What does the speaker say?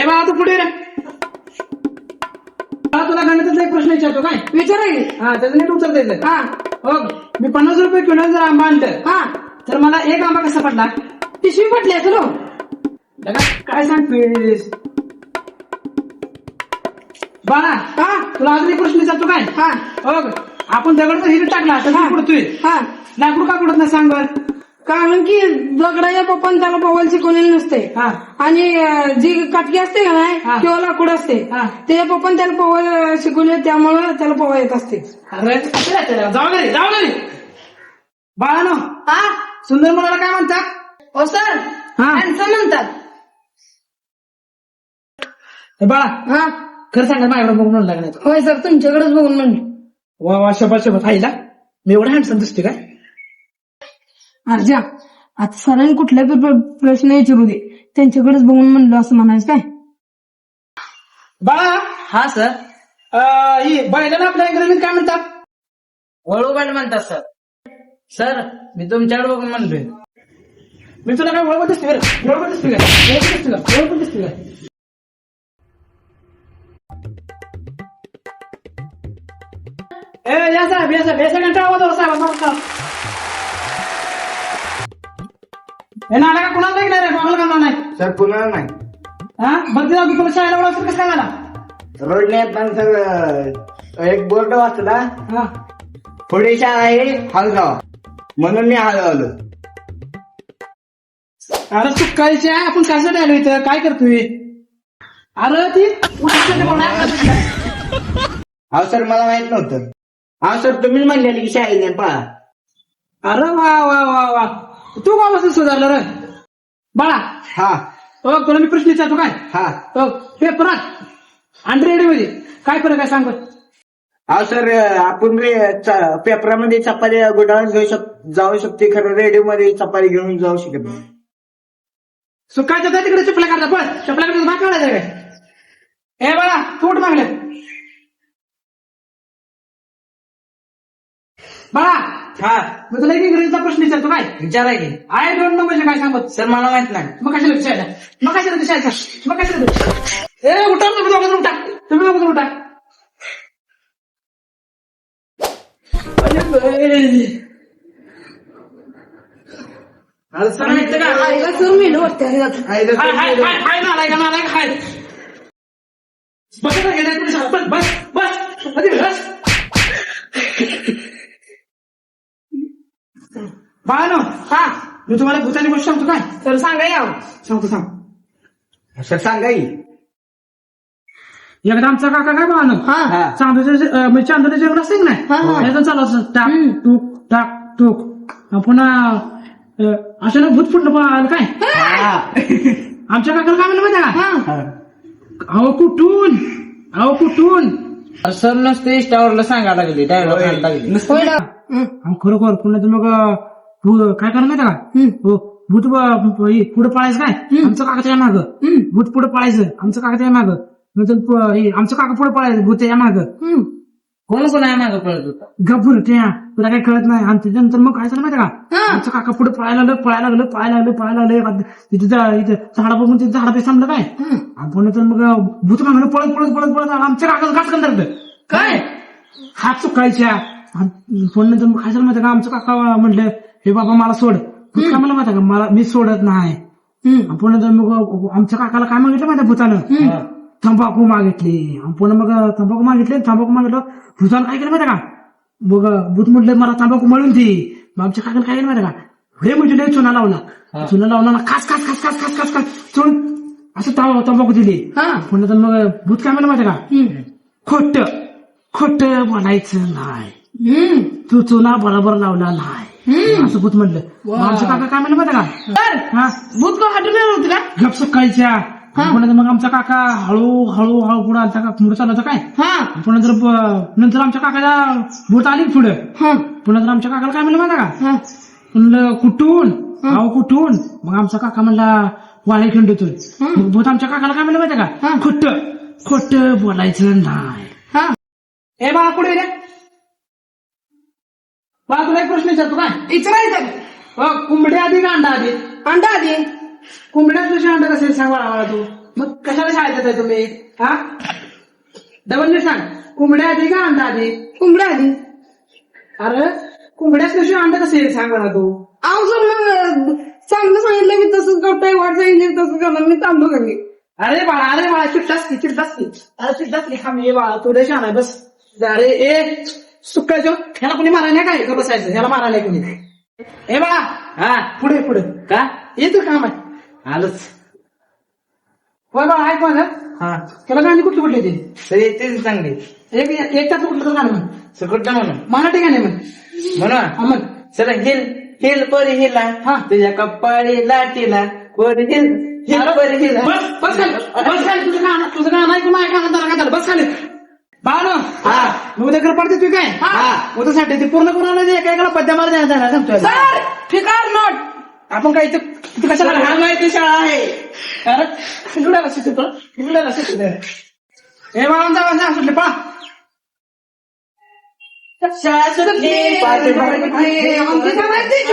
हे बाळा तू पुढे रे. बाळा तुला गणिताचा एक प्रश्न विचारतो काय? विचारा की. हा त्याचं नीट उत्तर द्यायचं. हा हो मी 50 रुपये किलो जर आंबा आणलं हा तर मला एक आंबा कसा पडला? पिशवी पडली असेल हो. लगा काय सांगतोयस बाळा? हा तुला अजून एक प्रश्न विचारतो काय? हा हो आपण दगड हिरी टाकला तर हा. पडतोय, हा लाकूड का पडत नाही सांग बर? कारण की दगडाच्या पप्पान त्याला पोवायला शिकवलेलं नसते. हा आणि जी काटकी असते का नाही हा. किंवा लाकूड असते हा. त्याच्या पप्पान त्याला पोवायला शिकवले त्यामुळे त्याला पोवा येत असते. अरे कसं आहे त्याला? जाऊ घरी जाऊ घरी. बाळानो हा सुंदर मुलाला काय म्हणतात? हो सर हा. हँडसम म्हणतात. हे बाळा हा खरं सांगा माझ्याकडे बघून म्हणलं का नाही? होय सर तुमच्याकडेच बघून म्हणले. वा वा शपथ शपथ आईला मी एवढा हँडसम दिसते काय? अर्जा आता सरांनी कुठल्या प्रश्न विचारू दे त्यांच्याकडेच बघून म्हणलं असं म्हणायचं काय? बाळा हा सर. ही बैलाला आपल्या इंग्रजीत काय म्हणतात? वळूबाड म्हणतात सर. सर मी तुमच्याकडे बघून म्हणलोय. मी तुला काय ओळखत दिसते बरं? ओळखत दिसते काय? ओळखत दिसते का? ओळखत दिसते काय? ए या साहेब या साहेब या सगळ्यांचा आवाज आला साहेब नमस्कार. हे नाला का कुणाला नाही रे? कोणाला करणार नाही सर कुणाला नाही. हा बघते जाऊ तुला शाळेला ओळख कसं काय झाला? रोडने येताना सर एक बोर्ड वाचला, हा पुढे शाळा आहे हलगाव, म्हणून मी हलवलो. अरे चुकायची आहे आपण कशासाठी आलो इथं? काय करतोय? अरे ती हा सर मला माहित नव्हतं. हा सर तुम्हीच म्हणलेली की शाळेने पळा. अरे वा वा वा वा तू गावापासून सुधारलं रे बाळा. हा हो तुला मी प्रश्न विचारतो काय? हा हो पेपरात आणि रेडिओमध्ये काय फरक आहे सांग बरं? हा सर आपण पेपरामध्ये चपाती गुडाळून जाऊ शकते, खरं रेडिओ मध्ये चपाती घेऊन जाऊ शकत नाही. सुकायचं तर तिकडे चपला काढला पण चपलाकडे भाग काढायचा काय? ए बाळा तू उठ मागले बाळा. हा मी तुला एक इंग्रजीचा प्रश्न विचारतो काय? विचारा की. आय डोंट नो म्हणजे काय सांगत? सर मला माहित नाही. मग कशाला विचारायला? मग कशाला विचारायचं? मग कशाला? ए उठा तुम्ही दोघं उठा, तुम्ही दोघं उठा. सर माहित का? आईला सर मी वाटते हाय हाय हाय हाय नालाय का नालाय का हाय बस बस बस बस बस बाळानो हा मी तुम्हाला भूताची गोष्ट सांगतो काय? सर सांगा यावं. सांगतो सांग. सर सांगा की. एकदा आमचा काका काय बाळानो हा चांदोच्या चांदोच्या जेवण असते की नाही हा, हा. याचं चालू असतं टाक टूक पुन्हा अचानक भूत फुटलं आलं काय? हा. आमच्या काकाला काय म्हणलं माहिती का? हा अहो कुठून सर नुसते इंस्टावरला सांगायला लागली, डायलॉग सांगायला लागली. होय ना. खरोखर पुन्हा तुम्ही काय करणार माहिती का? हो भूत पुढे पळायचं काय? आमचं काका त्याच्या मागं भूत पुढे पळायचं, आमचं काका त्याच्या मागं आमचं काका पुढे पळायचं भूत त्याच्या मागं. कोण कोण आहे मागं पळत होता? गप्पूर त्या तुला काही कळत नाही. आणि त्याच्यानंतर मग काय झालं माहिती का? आमचं काका पुढे पळायला लागलं तिथे झाडा बघून तिथे झाडापे थांबलं काय? आपण तर मग भूत मागणं पळत आमच्या काकाचं घास करत काय हात चुकायच्या. पुन्हा नंतर मग काय झालं माहिती का? आमचं काका म्हणलं हे बाबा मला सोड. भूत काय मला माहिती का? मी सोडत नाही. पुन्हा नंतर मग आमच्या काकाला काय मागितलं माहिती भूतानं? तंबाखू मागितली. पुन्हा मग तंबाखू मागितलं भूतानं काय केलं माहिती का? मग भूत म्हटलं मला तंबाखू मळून दे. मग आमच्या काकाला काय केलं माहिती का? हे म्हणजे चुना लावला खास खास खास खास खास खास खास चुन असं तंबाखू दिली. पुन्हा तर मग भूत काय म्हणलं माहिती का? खोट बोलायचं नाही, तू चुना बरोबर लावला नाही असं भूत म्हटलं. आमचं काका काय म्हणलं माहिती का? हा भूत का हटून होती का? गप सुकायच्या. पुन्हा मग आमचा काका हळू पुढे आमचा पुढे चालवता काय? पुन्हा नंतर आमच्या काकाच्या भूत आली पुढे. पुन्हा तर आमच्या काकाला काय म्हणलं माहिती का? म्हणलं कुठून? मग आमचा काका म्हणला वाळे खंडतून. मग भूत आमच्या काकाला काय म्हणलं माहिती का? खोट बोलायचं नाही. ए बाळा पुढे रे बाळा तुला एक प्रश्न विचारतो काय? विचारायचं कुंबडी आधी का अंडा आधी? अंडा आधी. कोंबड्यात तुझे अंडा कसे सांग बाळा तू? मग कशाला शाळेत येताय तुम्ही हा डबल नीट सांग कोंबड्या आधी का अंडा आधी कोंबड्या आधी. अरे कोंबड्याच कशी अंडा कसे येईल सांग मला तू अहो सर मग चांगलं सांगितलं मी तसंच करतोय वाट सांगितली तसं करणार मी थांबलो का मी. अरे बाळा चिट्टाच की अरे चिट्टाच की थांब ये बाळा तू छान आहे बस अरे ए सुकायचो ह्याला कोणी मारायला नाही काय का बसायचं ह्याला मारायला नाही कोणी ए बाळा हा पुढे पुढे का येतं काम आहे आलोच होय बाळा ऐक माझं हा त्याला गाणी कुठली कुठली ते तर येतेच चांगली एक त्याचं कुठलं तर गाणं म्हण सुकुट्ट म्हणून मराठी गाणे म्हण म्हणून हा, म्हण चला हिल हिल परी हिला हा. तुझ्या कपाळी लाटीला परी हिल हिल परी हिला बस खाली तुझं गाणं ऐकून माझ्या कानात जरा का झालं बस खाली बाळा हा. मग उद्या घर पडते तू काय हा. उद्यासाठी ते पूर्ण करून आलं एका एकाला पद्या मार द्यायला सांगतोय सर फिकार नॉट. आपण काय इथं कशाला हा माहिती शाळा आहे अरे शिकवड्याला शिकवतो शिकवड्याला शिकवतो हे बाळा जा सुटले पा शाळा सुटली आमची सांगायची,